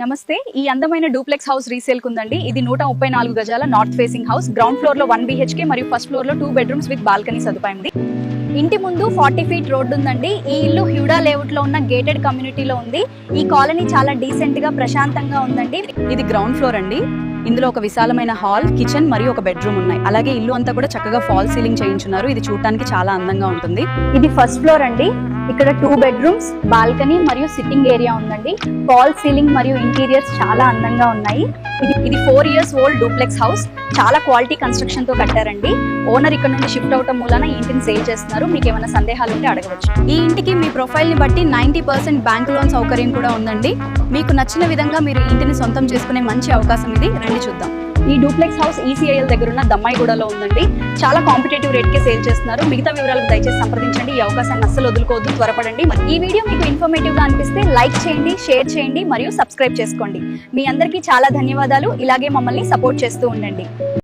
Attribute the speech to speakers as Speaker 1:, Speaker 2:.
Speaker 1: నమస్తే. ఈ అందమైన డూప్లెక్స్ హౌస్ రీసేల్ కుందండి. ఇది 134 గజాల north facing house. Ground floor లో 1 BHK మరియు ఫస్ట్ ఫ్లోర్ లో 2 బెడ్రూమ్స్ విత్ బాల్కనీ సదుపాయం ఉంది. ఇంటి ముందు 40 ఫీట్ రోడ్డు ఉందండి. ఈ ఇల్లు హ్యూడా లేఅవుట్ లో ఉన్న గేటెడ్ కమ్యూనిటీలో ఉంది. ఈ కాలనీ చాలా డీసెంట్ గా ప్రశాంతంగా ఉందండి. ఇది గ్రౌండ్ ఫ్లోర్ అండి. ఇందులో ఒక విశాలమైన హాల్, కిచెన్ మరియు ఒక బెడ్రూమ్ ఉన్నాయి. అలాగే ఇల్లు అంతా కూడా చక్కగా ఫాల్ సీలింగ్ చేయించున్నారు. ఇది చూడటానికి చాలా అందంగా ఉంటుంది. ఇది ఫస్ట్ ఫ్లోర్ అండి. ఇక్కడ 2 బెడ్రూమ్స్, బాల్కనీ మరియు సిట్టింగ్ ఏరియా ఉందండి. ఫాల్ సీలింగ్ మరియు ఇంటీరియర్స్ చాలా అందంగా ఉన్నాయి. ఇది 4 ఇయర్స్ ఓల్డ్ డూప్లెక్స్ హౌస్. చాలా క్వాలిటీ కన్స్ట్రక్షన్ తో కట్టారండి. ఓనర్ ఇక్కడ నుండి షిఫ్ట్ అవటం మూలన ఈ ఇంటిని సేల్ చేస్తున్నారు. మీకు ఏమైనా సందేహాలు ఉంటే అడగవచ్చు. ఈ ఇంటికి మీ ప్రొఫైల్ ని బట్టి 90% బ్యాంక్ లోన్ సౌకర్యం కూడా ఉందండి. మీకు నచ్చిన విధంగా మీరు ఇంటిని సొంతం చేసుకునే మంచి అవకాశం ఇది. రండి చూద్దాం. ఈ డూప్లెక్స్ హౌస్ ECIL దగ్గర ఉన్న దమ్మాయిగూడలో ఉందండి. చాలా కాంపిటేటివ్ రేట్ కి సేల్ చేస్తున్నారు. మిగతా వివరాలకు దయచేసి సంప్రదించండి. ఈ అవకాశాన్ని అస్సలు వదులుకోవద్దు, త్వరపడండి. ఈ వీడియో మీకు ఇన్ఫర్మేటివ్ గా అనిపిస్తే లైక్ చేయండి, షేర్ చేయండి మరియు సబ్స్క్రైబ్ చేసుకోండి. మీ అందరికీ చాలా ధన్యవాదాలు. ఇలాగే మమ్మల్ని సపోర్ట్ చేస్తూ ఉండండి.